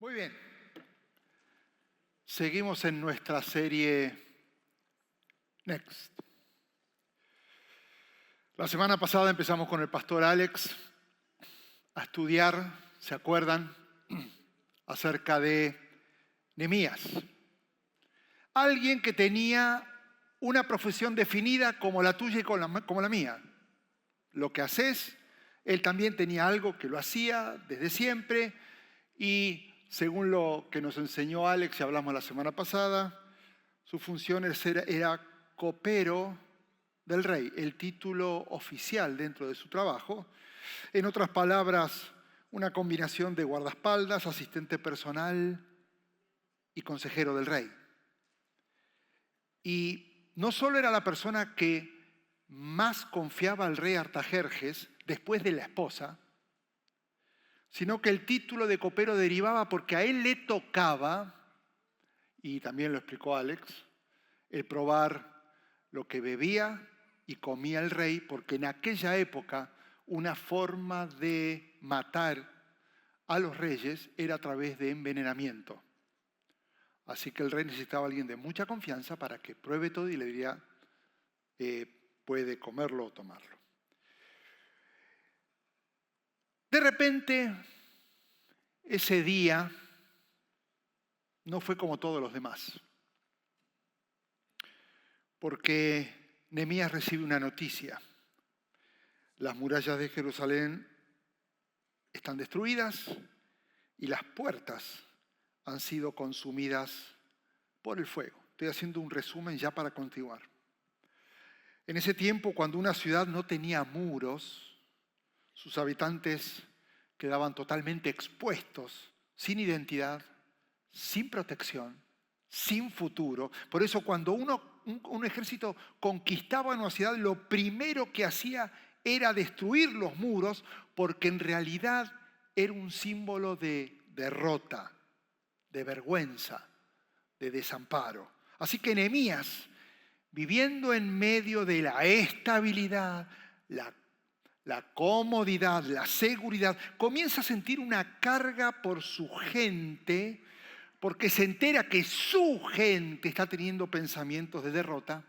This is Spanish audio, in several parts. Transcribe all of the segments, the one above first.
Muy bien. Seguimos en nuestra serie Next. La semana pasada empezamos con el pastor Alex a estudiar, ¿se acuerdan? Acerca de Nehemías. Alguien que tenía una profesión definida como la tuya y como la mía. Lo que haces, él también tenía algo que lo hacía desde siempre y según lo que nos enseñó Alex y hablamos la semana pasada, su función era copero del rey, el título oficial dentro de su trabajo. En otras palabras, una combinación de guardaespaldas, asistente personal y consejero del rey. Y no solo era la persona que más confiaba al rey Artajerjes después de la esposa, sino que el título de copero derivaba porque a él le tocaba, y también lo explicó Alex, el probar lo que bebía y comía el rey, porque en aquella época una forma de matar a los reyes era a través de envenenamiento. Así que el rey necesitaba a alguien de mucha confianza para que pruebe todo y le diría, puede comerlo o tomarlo. De repente, ese día no fue como todos los demás, porque Nehemías recibe una noticia. Las murallas de Jerusalén están destruidas y las puertas han sido consumidas por el fuego. Estoy haciendo un resumen ya para continuar. En ese tiempo, cuando una ciudad no tenía muros, sus habitantes quedaban totalmente expuestos, sin identidad, sin protección, sin futuro. Por eso cuando un ejército conquistaba una ciudad, lo primero que hacía era destruir los muros, porque en realidad era un símbolo de derrota, de vergüenza, de desamparo. Así que Nehemías, viviendo en medio de la estabilidad, la comodidad, la seguridad, comienza a sentir una carga por su gente, porque se entera que su gente está teniendo pensamientos de derrota,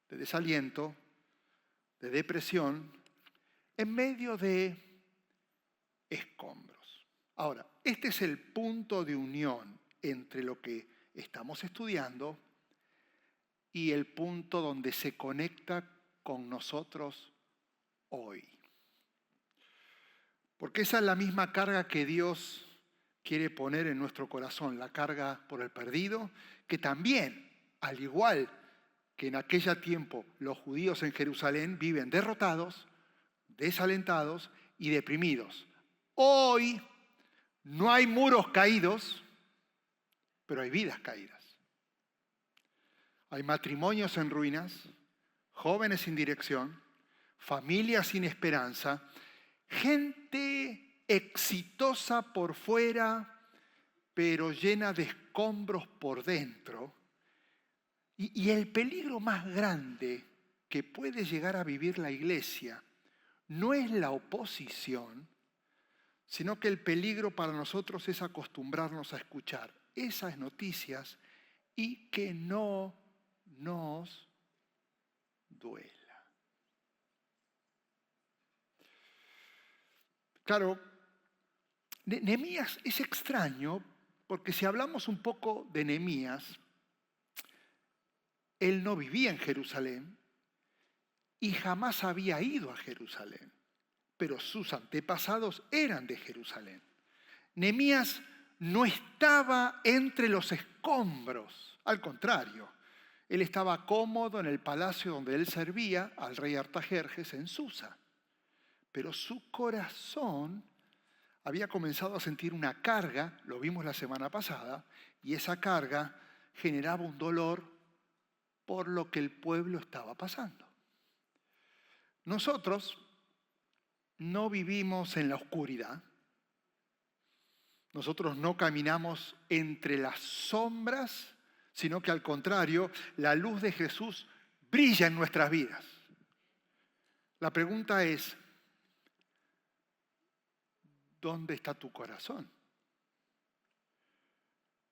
de desaliento, de depresión, en medio de escombros. Ahora, este es el punto de unión entre lo que estamos estudiando y el punto donde se conecta con nosotros hoy. Porque esa es la misma carga que Dios quiere poner en nuestro corazón, la carga por el perdido, que también, al igual que en aquel tiempo los judíos en Jerusalén viven derrotados, desalentados y deprimidos. Hoy no hay muros caídos, pero hay vidas caídas. Hay matrimonios en ruinas, jóvenes sin dirección, familias sin esperanza, gente exitosa por fuera, pero llena de escombros por dentro. Y el peligro más grande que puede llegar a vivir la iglesia no es la oposición, sino que el peligro para nosotros es acostumbrarnos a escuchar esas noticias y que no nos duela. Claro, Nehemías es extraño porque si hablamos un poco de Nehemías, él no vivía en Jerusalén y jamás había ido a Jerusalén, pero sus antepasados eran de Jerusalén. Nehemías no estaba entre los escombros, al contrario, él estaba cómodo en el palacio donde él servía al rey Artajerjes en Susa. Pero su corazón había comenzado a sentir una carga, lo vimos la semana pasada, y esa carga generaba un dolor por lo que el pueblo estaba pasando. Nosotros no vivimos en la oscuridad, nosotros no caminamos entre las sombras, sino que al contrario, la luz de Jesús brilla en nuestras vidas. La pregunta es, ¿dónde está tu corazón?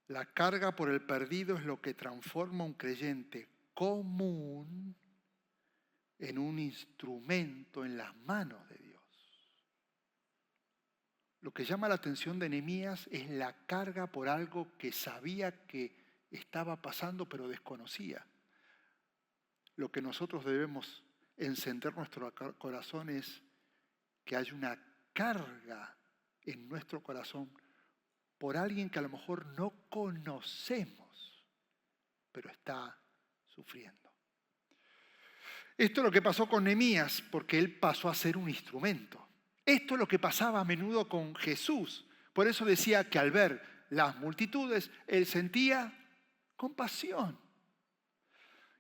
La carga por el perdido es lo que transforma a un creyente común en un instrumento en las manos de Dios. Lo que llama la atención de Nehemías es la carga por algo que sabía que estaba pasando pero desconocía. Lo que nosotros debemos encender nuestro corazón es que hay una carga en nuestro corazón por alguien que a lo mejor no conocemos, pero está sufriendo. Esto es lo que pasó con Nehemías, porque él pasó a ser un instrumento. Esto es lo que pasaba a menudo con Jesús. Por eso decía que al ver las multitudes, él sentía compasión.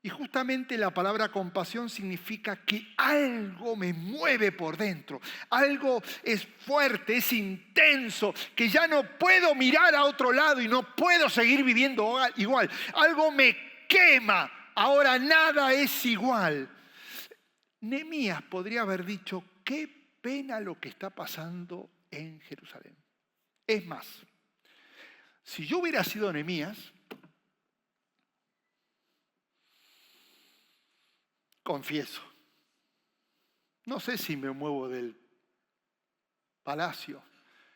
Y justamente la palabra compasión significa que algo me mueve por dentro. Algo es fuerte, es intenso, que ya no puedo mirar a otro lado y no puedo seguir viviendo igual. Algo me quema. Ahora nada es igual. Nehemías podría haber dicho, qué pena lo que está pasando en Jerusalén. Es más, si yo hubiera sido Nehemías, confieso, no sé si me muevo del palacio.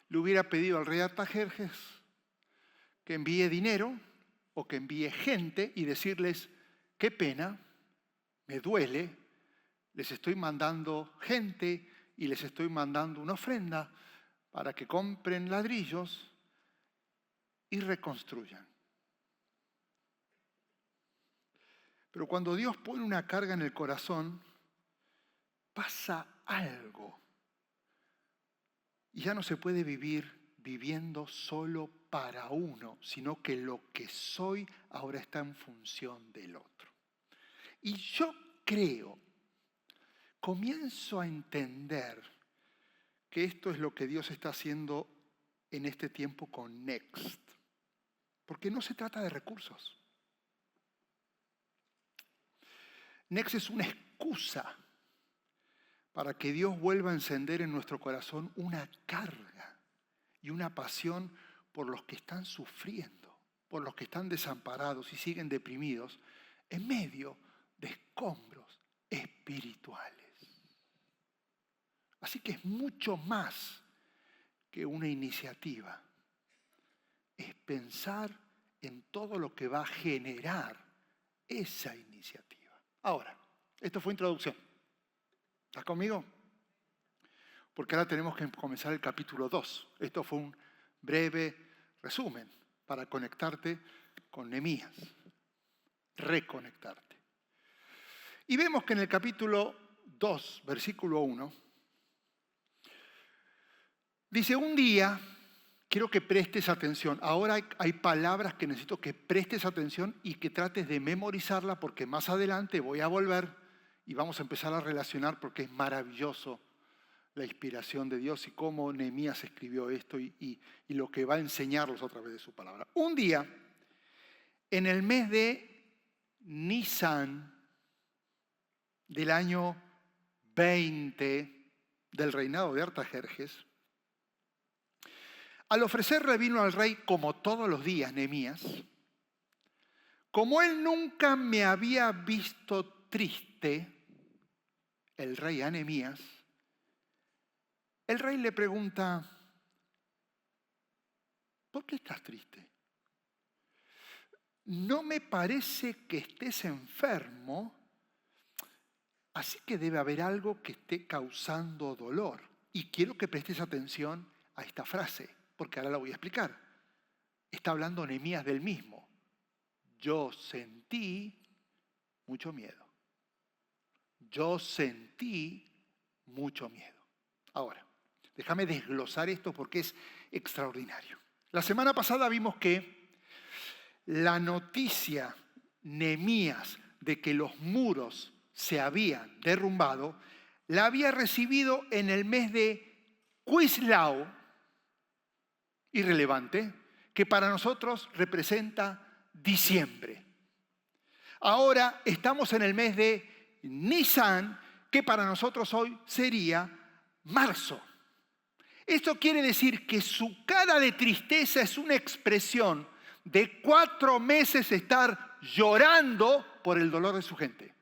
Le hubiera pedido al rey Artajerjes que envíe dinero o que envíe gente y decirles, qué pena, me duele, les estoy mandando gente y les estoy mandando una ofrenda para que compren ladrillos y reconstruyan. Pero cuando Dios pone una carga en el corazón, pasa algo. Y ya no se puede vivir viviendo solo para uno, sino que lo que soy ahora está en función del otro. Y yo comienzo a entender que esto es lo que Dios está haciendo en este tiempo con Next. Porque no se trata de recursos. Next es una excusa para que Dios vuelva a encender en nuestro corazón una carga y una pasión por los que están sufriendo, por los que están desamparados y siguen deprimidos en medio de escombros espirituales. Así que es mucho más que una iniciativa. Es pensar en todo lo que va a generar esa iniciativa. Ahora, esto fue introducción. ¿Estás conmigo? Porque ahora tenemos que comenzar el capítulo 2. Esto fue un breve resumen para conectarte con Nehemías. Reconectarte. Y vemos que en el capítulo 2, versículo 1, dice, un día, quiero que prestes atención. Ahora hay palabras que necesito que prestes atención y que trates de memorizarla porque más adelante voy a volver y vamos a empezar a relacionar porque es maravilloso la inspiración de Dios y cómo Nehemías escribió esto y lo que va a enseñarlos a través de su palabra. Un día, en el mes de Nisan del año 20 del reinado de Artajerjes, al ofrecerle vino al rey como todos los días, Nehemías, como él nunca me había visto triste, el rey a Nehemías, el rey le pregunta, ¿por qué estás triste? No me parece que estés enfermo, así que debe haber algo que esté causando dolor. Y quiero que prestes atención a esta frase, porque ahora la voy a explicar. Está hablando Nehemías del mismo. Yo sentí mucho miedo. Yo sentí mucho miedo. Ahora, déjame desglosar esto porque es extraordinario. La semana pasada vimos que la noticia, Nehemías, de que los muros se habían derrumbado, la había recibido en el mes de Quisleu, irrelevante, que para nosotros representa diciembre. Ahora estamos en el mes de Nisan, que para nosotros hoy sería marzo. Esto quiere decir que su cara de tristeza es una expresión de 4 meses estar llorando por el dolor de su gente.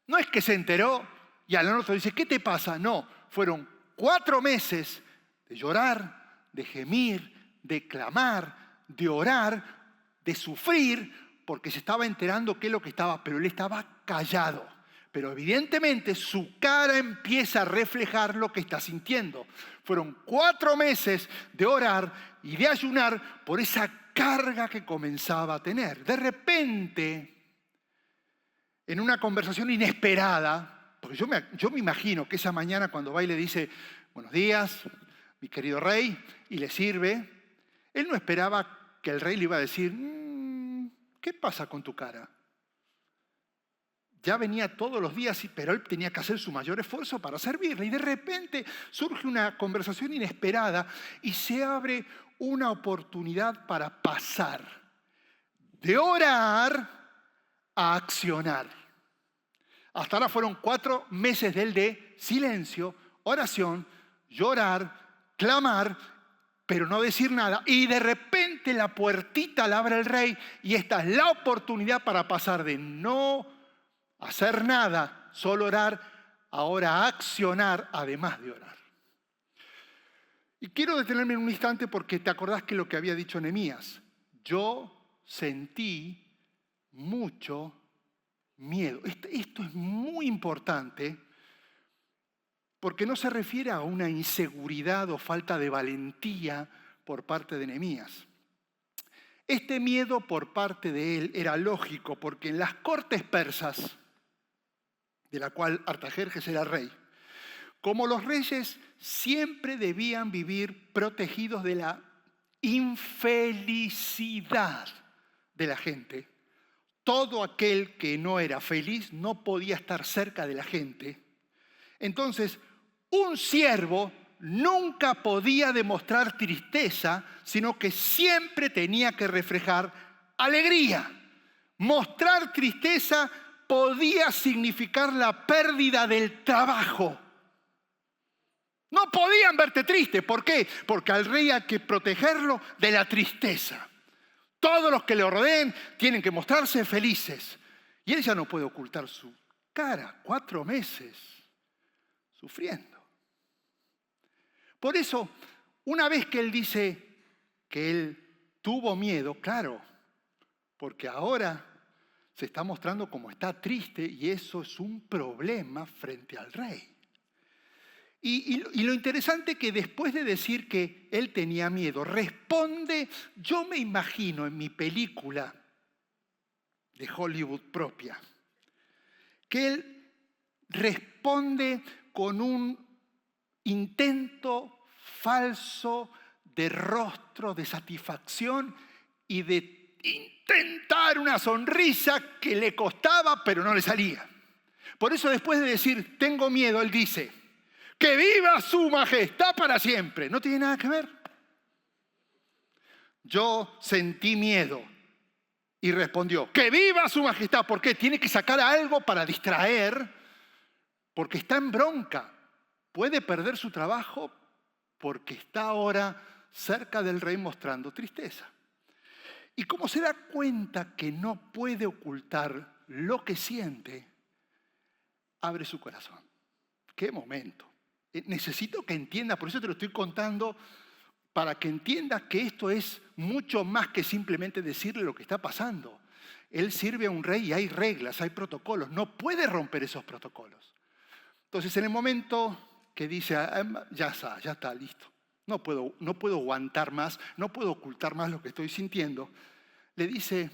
No es que se enteró y al otro dice, ¿qué te pasa? No, fueron 4 meses de llorar, de gemir, de clamar, de orar, de sufrir, porque se estaba enterando qué es lo que estaba, pero él estaba callado. Pero evidentemente su cara empieza a reflejar lo que está sintiendo. Fueron 4 meses de orar y de ayunar por esa carga que comenzaba a tener. De repente, en una conversación inesperada, porque yo me imagino que esa mañana cuando va y le dice, buenos días, mi querido rey, y le sirve, él no esperaba que el rey le iba a decir, ¿qué pasa con tu cara? Ya venía todos los días, pero él tenía que hacer su mayor esfuerzo para servirle. Y de repente surge una conversación inesperada y se abre una oportunidad para pasar de orar a accionar. Hasta ahora fueron 4 meses de él de silencio, oración, llorar, clamar, pero no decir nada. Y de repente la puertita la abre el rey y esta es la oportunidad para pasar de no hacer nada, solo orar, ahora a accionar además de orar. Y quiero detenerme en un instante porque te acordás que lo que había dicho Nehemías. Yo sentí mucho miedo. Esto es muy importante porque no se refiere a una inseguridad o falta de valentía por parte de Nehemías. Este miedo por parte de él era lógico porque en las cortes persas, de la cual Artajerjes era rey, como los reyes siempre debían vivir protegidos de la infelicidad de la gente, todo aquel que no era feliz no podía estar cerca de la gente. Entonces, un siervo nunca podía demostrar tristeza, sino que siempre tenía que reflejar alegría. Mostrar tristeza podía significar la pérdida del trabajo. No podían verte triste. ¿Por qué? Porque al rey hay que protegerlo de la tristeza. Todos los que le rodeen tienen que mostrarse felices. Y él ya no puede ocultar su cara. 4 meses sufriendo. Por eso, una vez que él dice que él tuvo miedo, claro, porque ahora se está mostrando como está triste y eso es un problema frente al rey. Y lo interesante es que después de decir que él tenía miedo, responde, yo me imagino en mi película de Hollywood propia, que él responde con un intento falso de rostro, de satisfacción y de intentar una sonrisa que le costaba, pero no le salía. Por eso después de decir, tengo miedo, él dice, ¡que viva su majestad para siempre! No tiene nada que ver. Yo sentí miedo y respondió, ¡que viva su majestad! ¿Por qué? Tiene que sacar algo para distraer, porque está en bronca. Puede perder su trabajo porque está ahora cerca del rey mostrando tristeza. Y como se da cuenta que no puede ocultar lo que siente, abre su corazón. ¡Qué momento! Necesito que entienda, por eso te lo estoy contando, para que entiendas que esto es mucho más que simplemente decirle lo que está pasando. Él sirve a un rey y hay reglas, hay protocolos. No puede romper esos protocolos. Entonces, en el momento que dice, ya está, listo. No puedo aguantar más, no puedo ocultar más lo que estoy sintiendo. Le dice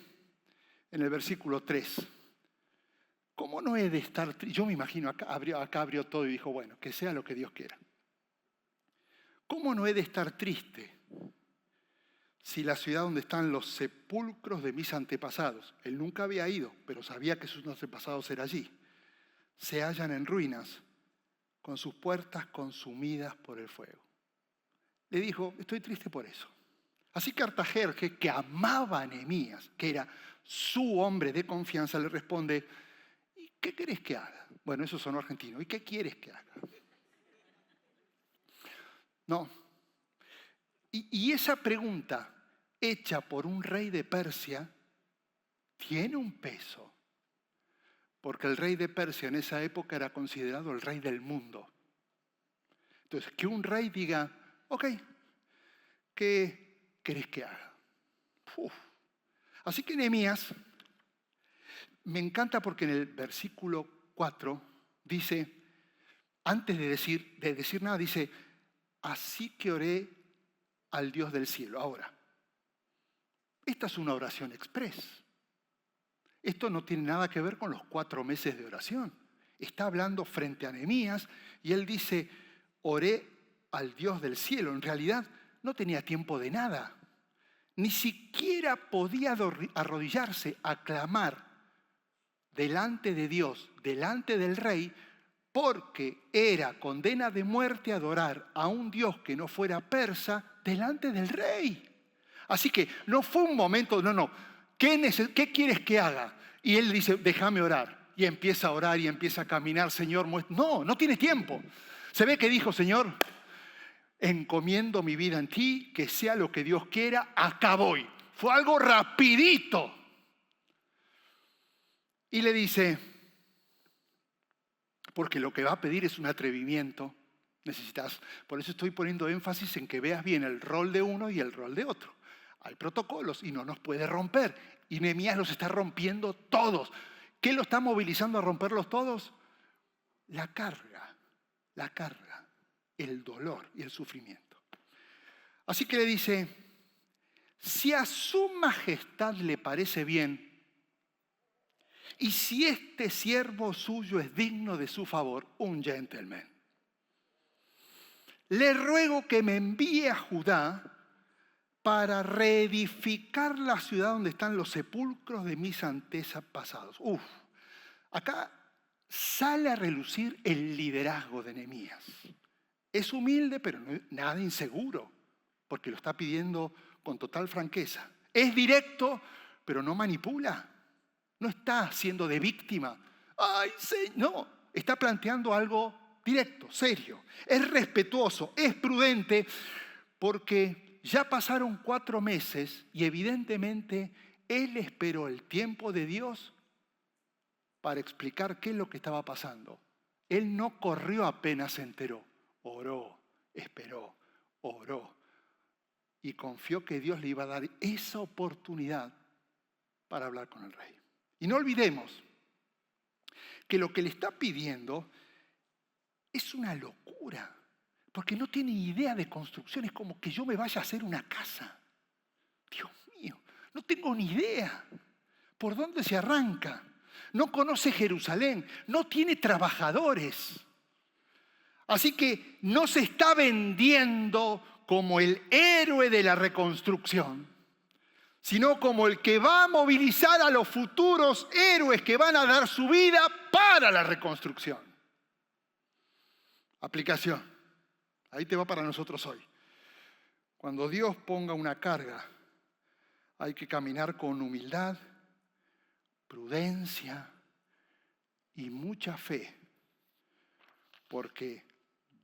en el versículo 3, ¿cómo no he de estar triste? Yo me imagino, acá abrió todo y dijo, bueno, que sea lo que Dios quiera. ¿Cómo no he de estar triste si la ciudad donde están los sepulcros de mis antepasados, él nunca había ido, pero sabía que sus antepasados eran allí, se hallan en ruinas, con sus puertas consumidas por el fuego? Le dijo, estoy triste por eso. Así que Artajerjes, que amaba a Nehemías, que era su hombre de confianza, le responde, ¿y qué querés que haga? Bueno, eso sonó argentino. ¿Y qué quieres que haga? No. Y esa pregunta hecha por un rey de Persia tiene un peso, porque el rey de Persia en esa época era considerado el rey del mundo. Entonces, que un rey diga, ok, ¿qué querés que haga? Uf. Así que Nehemías, me encanta porque en el versículo 4 dice, antes de decir nada, dice, así que oré al Dios del cielo. Ahora, esta es una oración express. Esto no tiene nada que ver con los 4 meses de oración. Está hablando frente a Nehemías y él dice, oré al Dios del cielo. En realidad no tenía tiempo de nada. Ni siquiera podía arrodillarse a clamar delante de Dios, delante del rey, porque era condena de muerte adorar a un Dios que no fuera persa delante del rey. Así que no fue un momento, ¿qué quieres que haga? Y él dice, déjame orar. Y empieza a orar y empieza a caminar, Señor. No tiene tiempo. Se ve que dijo, Señor, encomiendo mi vida en ti, que sea lo que Dios quiera, acá voy. Fue algo rapidito. Y le dice, porque lo que va a pedir es un atrevimiento. Por eso estoy poniendo énfasis en que veas bien el rol de uno y el rol de otro. Hay protocolos y no nos puede romper. Y Nehemías los está rompiendo todos. ¿Qué lo está movilizando a romperlos todos? La carga, el dolor y el sufrimiento. Así que le dice, si a su majestad le parece bien, y si este siervo suyo es digno de su favor, un gentleman, le ruego que me envíe a Judá para reedificar la ciudad donde están los sepulcros de mis antepasados. Acá sale a relucir el liderazgo de Nehemías. Es humilde, pero no es nada inseguro, porque lo está pidiendo con total franqueza. Es directo, pero no manipula. No está haciendo de víctima. No, está planteando algo directo, serio. Es respetuoso, es prudente, porque ya pasaron 4 meses y evidentemente él esperó el tiempo de Dios para explicar qué es lo que estaba pasando. Él no corrió apenas se enteró. Oró, esperó, oró y confió que Dios le iba a dar esa oportunidad para hablar con el rey. Y no olvidemos que lo que le está pidiendo es una locura, porque no tiene idea de construcción. Es como que yo me vaya a hacer una casa. Dios mío, no tengo ni idea por dónde se arranca. No conoce Jerusalén, no tiene trabajadores. Así que no se está vendiendo como el héroe de la reconstrucción, sino como el que va a movilizar a los futuros héroes que van a dar su vida para la reconstrucción. Aplicación. Ahí te va para nosotros hoy. Cuando Dios ponga una carga, hay que caminar con humildad, prudencia y mucha fe, porque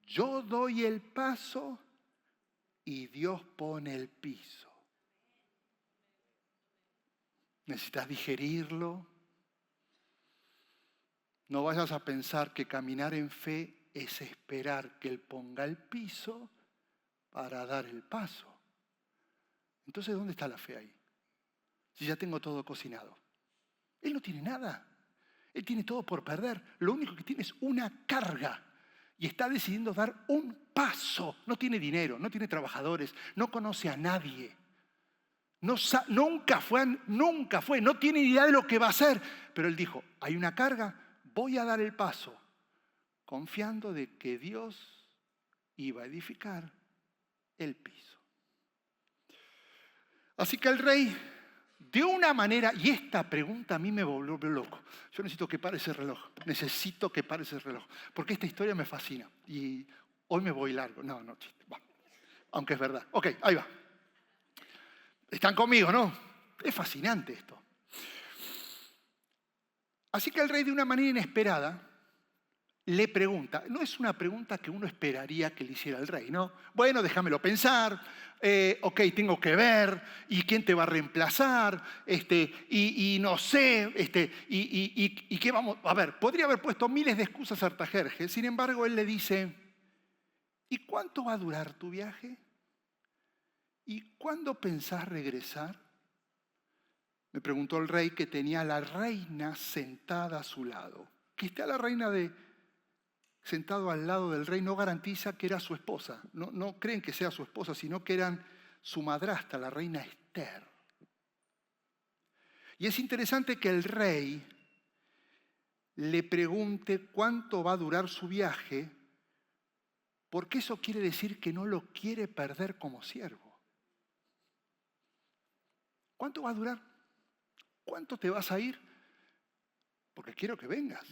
yo doy el paso y Dios pone el piso. Necesitas digerirlo. No vayas a pensar que caminar en fe es esperar que Él ponga el piso para dar el paso. Entonces, ¿dónde está la fe ahí? Si ya tengo todo cocinado. Él no tiene nada. Él tiene todo por perder. Lo único que tiene es una carga. Y está decidiendo dar un paso. No tiene dinero, no tiene trabajadores, no conoce a nadie. Nunca fue, no tiene idea de lo que va a hacer. Pero él dijo, hay una carga, voy a dar el paso, confiando de que Dios iba a edificar el piso. Así que el rey, de una manera, y esta pregunta a mí me volvió loco. Yo necesito que pare ese reloj, porque esta historia me fascina. Y hoy me voy largo, chiste, va. Aunque es verdad. Ok, ahí va. Están conmigo, ¿no? Es fascinante esto. Así que el rey, de una manera inesperada, le pregunta, no es una pregunta que uno esperaría que le hiciera el rey, ¿no? Bueno, déjamelo pensar, ok, tengo que ver, ¿y quién te va a reemplazar? Y no sé, y qué vamos, a ver, podría haber puesto miles de excusas a Artajerjes, sin embargo, él le dice, ¿y cuánto va a durar tu viaje? ¿Y cuándo pensás regresar? Me preguntó el rey, que tenía a la reina sentada a su lado. Que esté la reina sentado al lado del rey no garantiza que era su esposa. No creen que sea su esposa, sino que eran su madrastra, la reina Esther. Y es interesante que el rey le pregunte cuánto va a durar su viaje, porque eso quiere decir que no lo quiere perder como siervo. ¿Cuánto va a durar? ¿Cuánto te vas a ir? Porque quiero que vengas.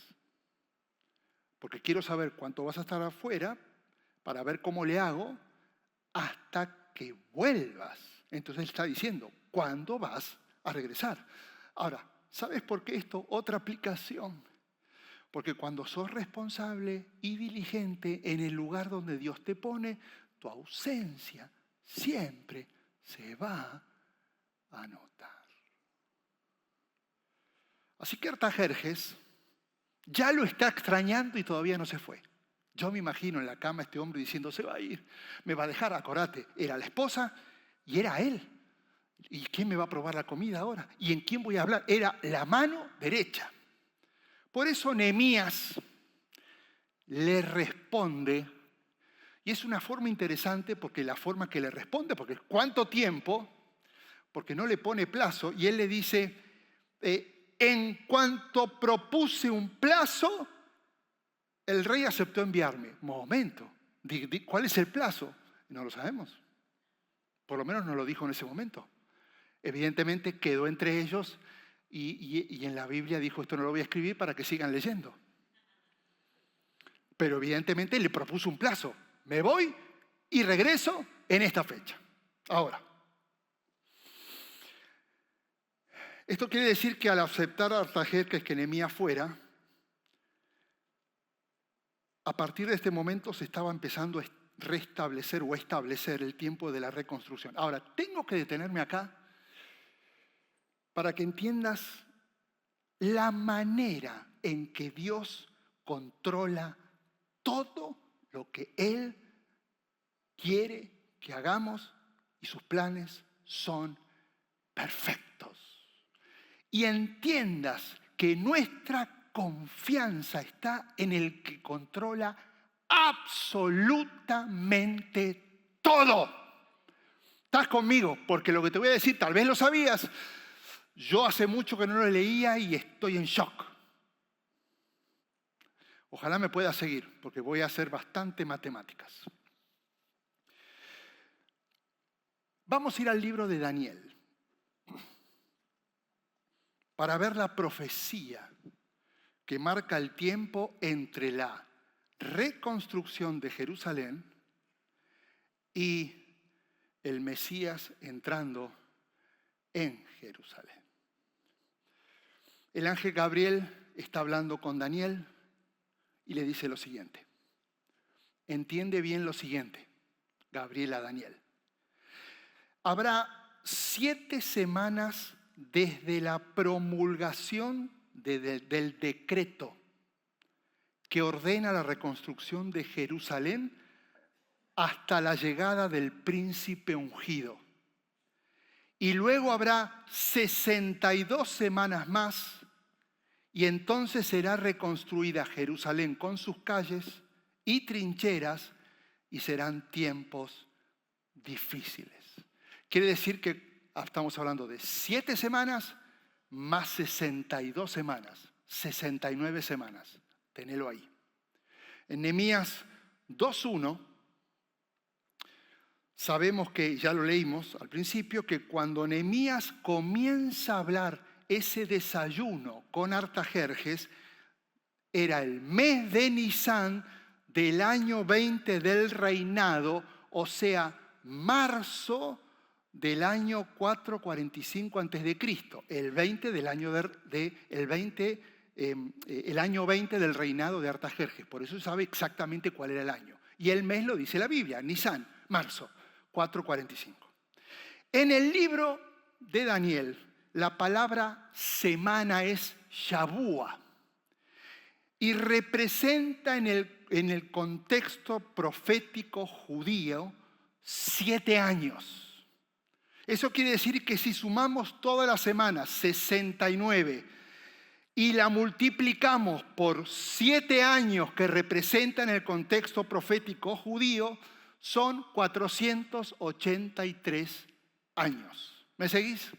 Porque quiero saber cuánto vas a estar afuera para ver cómo le hago hasta que vuelvas. Entonces él está diciendo, ¿cuándo vas a regresar? Ahora, ¿sabes por qué esto? Otra aplicación. Porque cuando sos responsable y diligente en el lugar donde Dios te pone, tu ausencia siempre se va a notar. Así que Artajerjes ya lo está extrañando y todavía no se fue. Yo me imagino en la cama este hombre diciendo, se va a ir, me va a dejar, acordate, era la esposa y era él. ¿Y quién me va a probar la comida ahora? ¿Y en quién voy a hablar? Era la mano derecha. Por eso Nehemías le responde, y es una forma interesante porque la forma que le responde, porque ¿cuánto tiempo? Porque no le pone plazo, y él le dice, en cuanto propuse un plazo, el rey aceptó enviarme. Momento, ¿cuál es el plazo? No lo sabemos. Por lo menos no lo dijo en ese momento. Evidentemente quedó entre ellos y en la Biblia dijo, esto no lo voy a escribir para que sigan leyendo. Pero evidentemente le propuso un plazo. Me voy y regreso en esta fecha. Ahora, esto quiere decir que al aceptar a Artajerjes que Nehemías fuera, a partir de este momento se estaba empezando a restablecer o establecer el tiempo de la reconstrucción. Ahora, tengo que detenerme acá para que entiendas la manera en que Dios controla todo lo que Él quiere que hagamos y sus planes son perfectos. Y entiendas que nuestra confianza está en el que controla absolutamente todo. ¿Estás conmigo? Porque lo que te voy a decir, tal vez lo sabías. Yo hace mucho que no lo leía y estoy en shock. Ojalá me pueda seguir, porque voy a hacer bastante matemáticas. Vamos a ir al libro de Daniel para ver la profecía que marca el tiempo entre la reconstrucción de Jerusalén y el Mesías entrando en Jerusalén. El ángel Gabriel está hablando con Daniel y le dice lo siguiente. Entiende bien lo siguiente, Gabriel a Daniel. Habrá 7 semanas desde la promulgación del decreto que ordena la reconstrucción de Jerusalén hasta la llegada del príncipe ungido. Y luego habrá 62 semanas más y entonces será reconstruida Jerusalén con sus calles y trincheras y serán tiempos difíciles. Quiere decir que estamos hablando de 7 semanas más 62 semanas, 69 semanas. Tenelo ahí. En Nehemías 2:1 sabemos que, ya lo leímos al principio, que cuando Nehemías comienza a hablar ese desayuno con Artajerjes, era el mes de Nisán del año 20 del reinado, o sea, marzo del año 445 a.C., el 20 del año el 20 el año 20 del reinado de Artajerjes. Por eso sabe exactamente cuál era el año. Y el mes lo dice la Biblia, Nisan, marzo, 4:45. En el libro de Daniel, la palabra semana es Shabúa y representa en el contexto profético judío 7 años. Eso quiere decir que si sumamos todas las semanas, 69, y la multiplicamos por 7 años que representan el contexto profético judío, son 483 años. ¿Me seguís?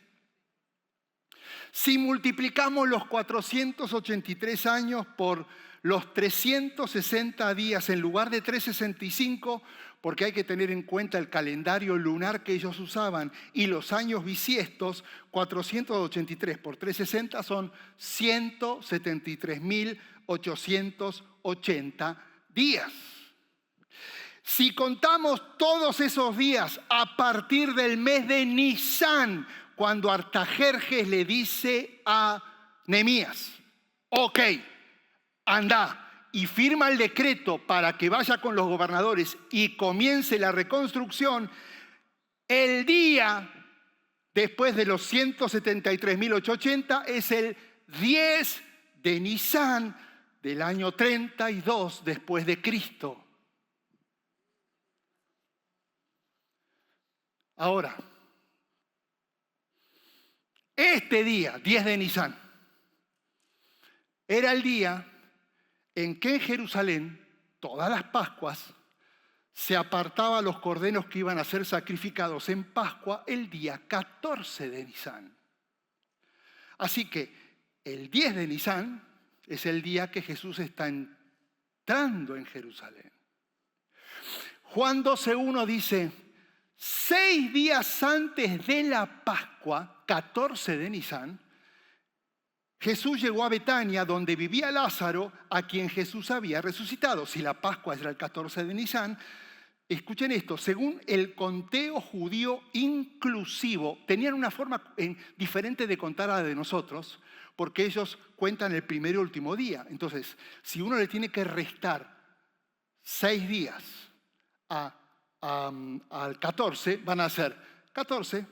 Si multiplicamos los 483 años por los 360 días en lugar de 365, porque hay que tener en cuenta el calendario lunar que ellos usaban y los años bisiestos, 483 por 360 son 173.880 días. Si contamos todos esos días a partir del mes de Nisan, cuando Artajerjes le dice a Nehemías, ok, anda y firma el decreto para que vaya con los gobernadores y comience la reconstrucción, el día después de los 173.880 es el 10 de Nisan del año 32 después de Cristo. Ahora, este día, 10 de Nisan, era el día en que en Jerusalén, todas las Pascuas, se apartaban los corderos que iban a ser sacrificados en Pascua el día 14 de Nisan. Así que el 10 de Nisan es el día que Jesús está entrando en Jerusalén. Juan 12:1 dice, 6 días antes de la Pascua, 14 de Nisan, Jesús llegó a Betania, donde vivía Lázaro, a quien Jesús había resucitado. Si la Pascua era el 14 de Nisan, escuchen esto, según el conteo judío inclusivo, tenían una forma diferente de contar a la de nosotros, porque ellos cuentan el primer y último día. Entonces, si uno le tiene que restar 6 días al 14, van a ser 14,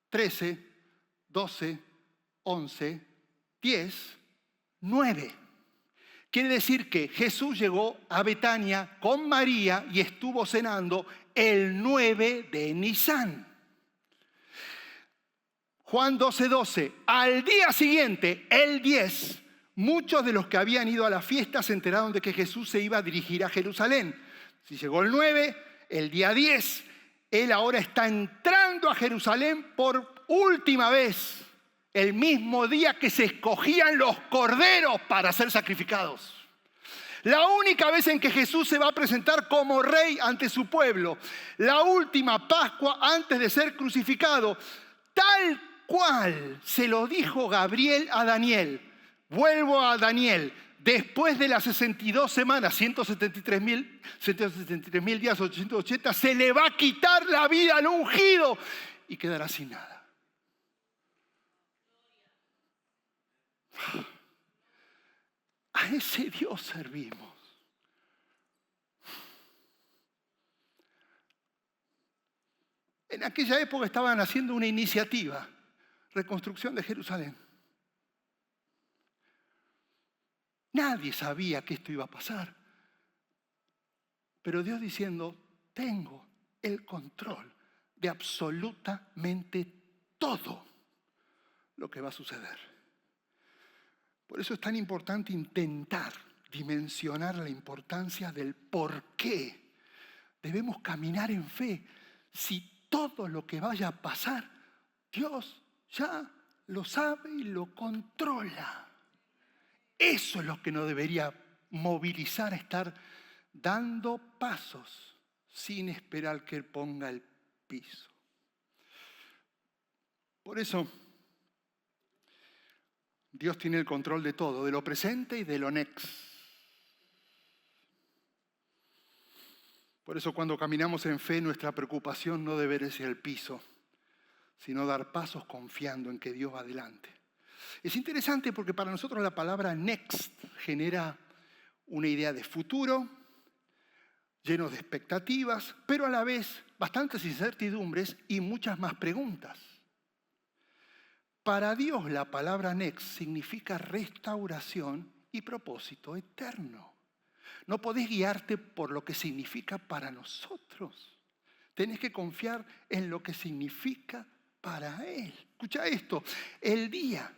13, 12, 11, 10, 9. Quiere decir que Jesús llegó a Betania con María y estuvo cenando el 9 de Nisan. Juan 12:12. Al día siguiente, el 10, muchos de los que habían ido a la fiesta se enteraron de que Jesús se iba a dirigir a Jerusalén. Si llegó el 9, el día 10, él ahora está entrando a Jerusalén por última vez. El mismo día que se escogían los corderos para ser sacrificados. La única vez en que Jesús se va a presentar como rey ante su pueblo. La última Pascua antes de ser crucificado. Tal cual se lo dijo Gabriel a Daniel. Vuelvo a Daniel. Después de las 62 semanas, 173.000 días, 880, se le va a quitar la vida al ungido y quedará sin nada. A ese Dios servimos. En aquella época estaban haciendo una iniciativa, reconstrucción de Jerusalén. Nadie sabía que esto iba a pasar. Pero Dios diciendo, tengo el control de absolutamente todo lo que va a suceder. Por eso es tan importante intentar dimensionar la importancia del por qué debemos caminar en fe. Si todo lo que vaya a pasar, Dios ya lo sabe y lo controla. Eso es lo que nos debería movilizar a estar dando pasos sin esperar que Él ponga el piso. Por eso, Dios tiene el control de todo, de lo presente y de lo next. Por eso cuando caminamos en fe, nuestra preocupación no debe ser el piso, sino dar pasos confiando en que Dios va adelante. Es interesante porque para nosotros la palabra next genera una idea de futuro, lleno de expectativas, pero a la vez bastantes incertidumbres y muchas más preguntas. Para Dios la palabra next significa restauración y propósito eterno. No podés guiarte por lo que significa para nosotros. Tenés que confiar en lo que significa para Él. Escucha esto, el día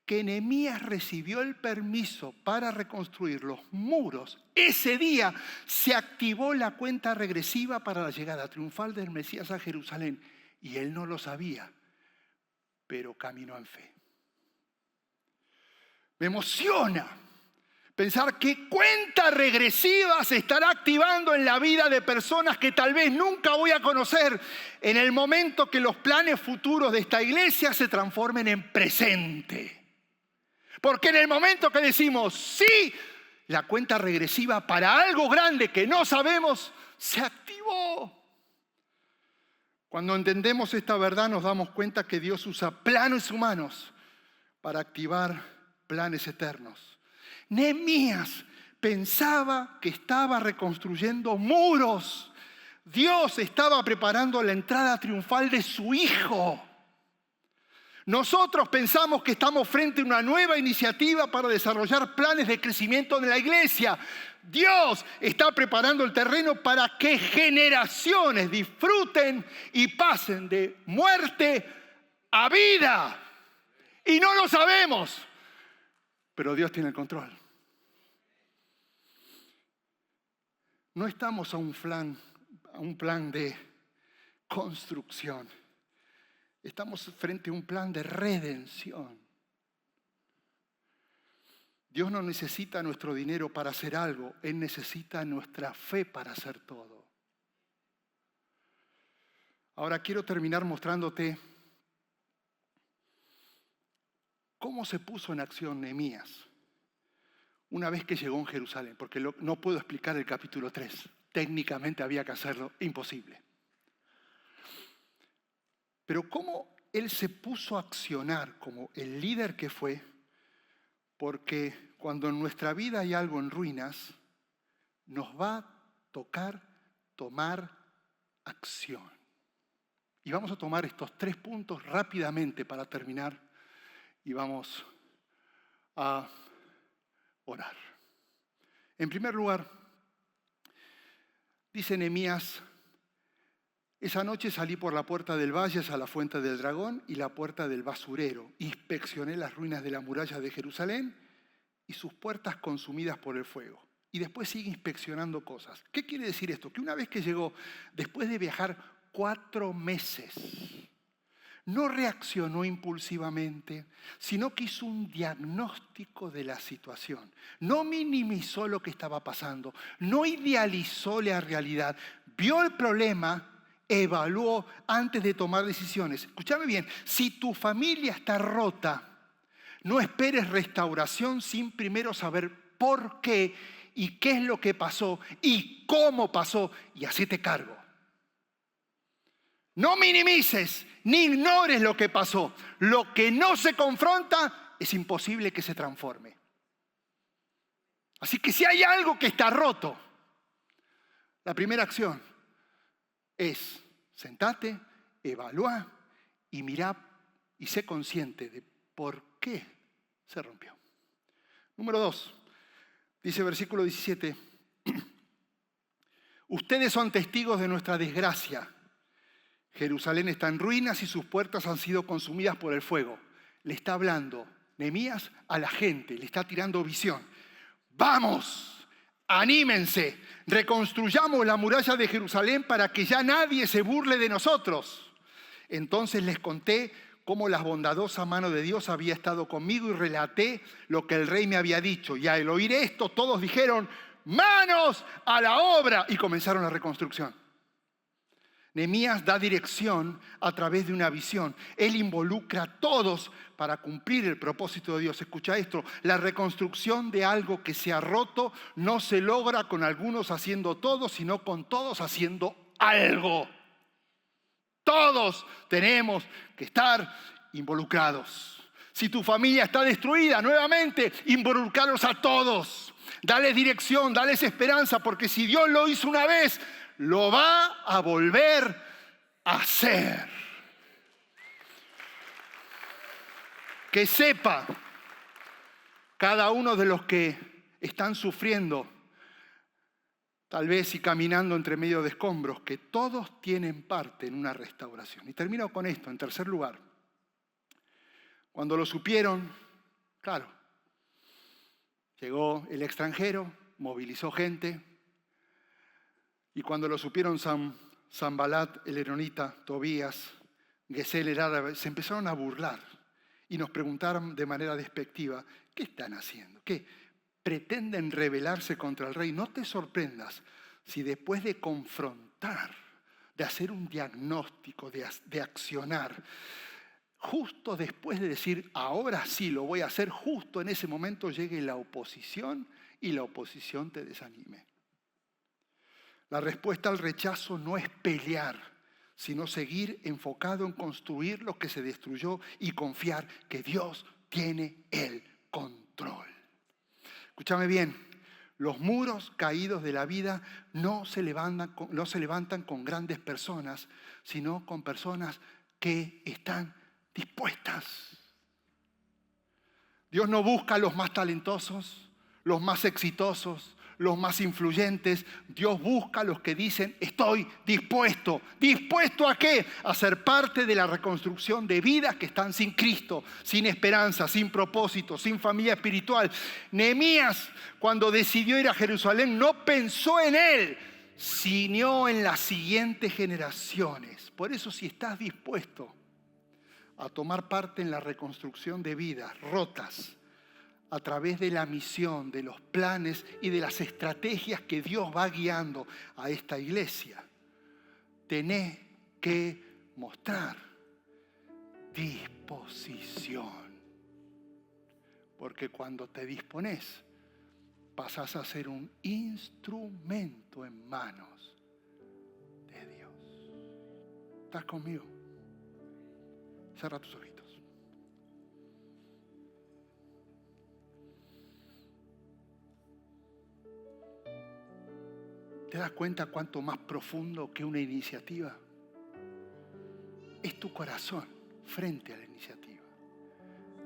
que Nehemías recibió el permiso para reconstruir los muros, ese día se activó la cuenta regresiva para la llegada triunfal del Mesías a Jerusalén. Y él no lo sabía, pero caminó en fe. Me emociona pensar qué cuenta regresiva se estará activando en la vida de personas que tal vez nunca voy a conocer en el momento que los planes futuros de esta iglesia se transformen en presente. Porque en el momento que decimos sí, la cuenta regresiva para algo grande que no sabemos se activó. Cuando entendemos esta verdad nos damos cuenta que Dios usa planes humanos para activar planes eternos. Nehemías pensaba que estaba reconstruyendo muros. Dios estaba preparando la entrada triunfal de su hijo. Nosotros pensamos que estamos frente a una nueva iniciativa para desarrollar planes de crecimiento de la iglesia. Dios está preparando el terreno para que generaciones disfruten y pasen de muerte a vida. Y no lo sabemos, pero Dios tiene el control. No estamos a un plan de construcción. Estamos frente a un plan de redención. Dios no necesita nuestro dinero para hacer algo. Él necesita nuestra fe para hacer todo. Ahora quiero terminar mostrándote cómo se puso en acción Nehemías una vez que llegó en Jerusalén. Porque no puedo explicar el capítulo 3. Técnicamente había que hacerlo, imposible. Pero cómo él se puso a accionar como el líder que fue, porque cuando en nuestra vida hay algo en ruinas, nos va a tocar tomar acción. Y vamos a tomar estos 3 puntos rápidamente para terminar y vamos a orar. En primer lugar, dice Nehemías: esa noche salí por la puerta del valle a la fuente del dragón y la puerta del basurero. Inspeccioné las ruinas de la muralla de Jerusalén y sus puertas consumidas por el fuego. Y después sigue inspeccionando cosas. ¿Qué quiere decir esto? Que una vez que llegó, después de viajar 4 meses, no reaccionó impulsivamente, sino que hizo un diagnóstico de la situación. No minimizó lo que estaba pasando, no idealizó la realidad, vio el problema, evaluó antes de tomar decisiones. Escúchame bien, si tu familia está rota, no esperes restauración sin primero saber por qué y qué es lo que pasó y cómo pasó y hacete cargo. No minimices ni ignores lo que pasó. Lo que no se confronta es imposible que se transforme. Así que si hay algo que está roto, la primera acción es sentate, evalúa y mirá y sé consciente de por qué se rompió. Número 2, dice versículo 17, ustedes son testigos de nuestra desgracia. Jerusalén está en ruinas y sus puertas han sido consumidas por el fuego. Le está hablando Nehemías a la gente, le está tirando visión. ¡Vamos! Anímense, reconstruyamos la muralla de Jerusalén para que ya nadie se burle de nosotros. Entonces les conté cómo la bondadosa mano de Dios había estado conmigo y relaté lo que el rey me había dicho. Y al oír esto, todos dijeron, ¡manos a la obra! Y comenzaron la reconstrucción. Nehemías da dirección a través de una visión. Él involucra a todos para cumplir el propósito de Dios. Escucha esto, la reconstrucción de algo que se ha roto no se logra con algunos haciendo todo, sino con todos haciendo algo. Todos tenemos que estar involucrados. Si tu familia está destruida, nuevamente, involucrarlos a todos. Dales dirección, dales esperanza, porque si Dios lo hizo una vez, lo va a volver a hacer. Que sepa cada uno de los que están sufriendo, tal vez y caminando entre medio de escombros, que todos tienen parte en una restauración. Y termino con esto, en tercer lugar. Cuando lo supieron, claro, llegó el extranjero, movilizó gente, y cuando lo supieron Sanbalat, el eronita, Tobías, Gesel, el árabe, se empezaron a burlar y nos preguntaron de manera despectiva, ¿qué están haciendo? ¿Qué pretenden rebelarse contra el rey? No te sorprendas si después de confrontar, de hacer un diagnóstico, de accionar, justo después de decir, ahora sí lo voy a hacer, justo en ese momento llegue la oposición y la oposición te desanime. La respuesta al rechazo no es pelear, sino seguir enfocado en construir lo que se destruyó y confiar que Dios tiene el control. Escúchame bien, los muros caídos de la vida no se levantan con grandes personas, sino con personas que están dispuestas. Dios no busca a los más talentosos, los más exitosos, los más influyentes. Dios busca a los que dicen, estoy dispuesto. ¿Dispuesto a qué? A ser parte de la reconstrucción de vidas que están sin Cristo, sin esperanza, sin propósito, sin familia espiritual. Nehemías, cuando decidió ir a Jerusalén, no pensó en él, sino en las siguientes generaciones. Por eso, si estás dispuesto a tomar parte en la reconstrucción de vidas rotas, a través de la misión, de los planes y de las estrategias que Dios va guiando a esta iglesia, tenés que mostrar disposición. Porque cuando te dispones, pasás a ser un instrumento en manos de Dios. ¿Estás conmigo? Cierra tus ojitos. ¿Te das cuenta cuánto más profundo que una iniciativa es tu corazón frente a la iniciativa?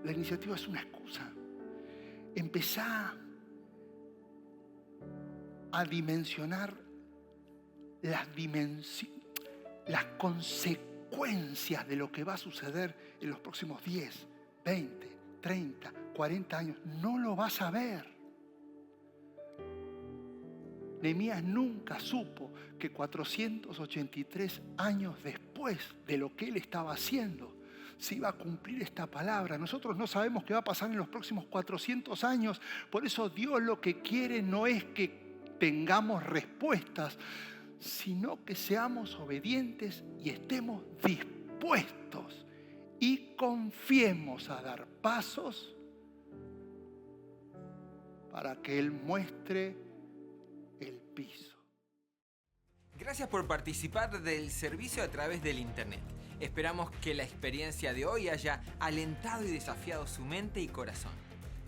La iniciativa es una excusa. Empezá a dimensionar las consecuencias de lo que va a suceder en los próximos 10, 20, 30, 40 años. No lo vas a ver. Nehemías nunca supo que 483 años después de lo que él estaba haciendo, se iba a cumplir esta palabra. Nosotros no sabemos qué va a pasar en los próximos 400 años. Por eso Dios lo que quiere no es que tengamos respuestas, sino que seamos obedientes y estemos dispuestos y confiemos a dar pasos para que Él muestre el piso. Gracias por participar del servicio a través del internet. Esperamos que la experiencia de hoy haya alentado y desafiado su mente y corazón.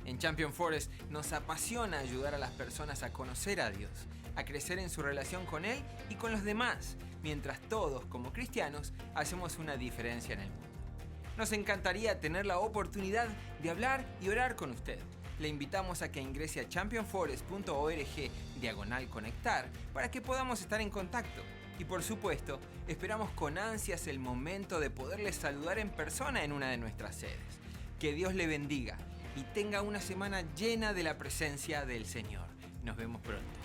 En Champion Forest nos apasiona ayudar a las personas a conocer a Dios, a crecer en su relación con Él y con los demás, mientras todos, como cristianos, hacemos una diferencia en el mundo. Nos encantaría tener la oportunidad de hablar y orar con usted. Le invitamos a que ingrese a championforest.org/conectar para que podamos estar en contacto. Y por supuesto, esperamos con ansias el momento de poderles saludar en persona en una de nuestras sedes. Que Dios le bendiga y tenga una semana llena de la presencia del Señor. Nos vemos pronto.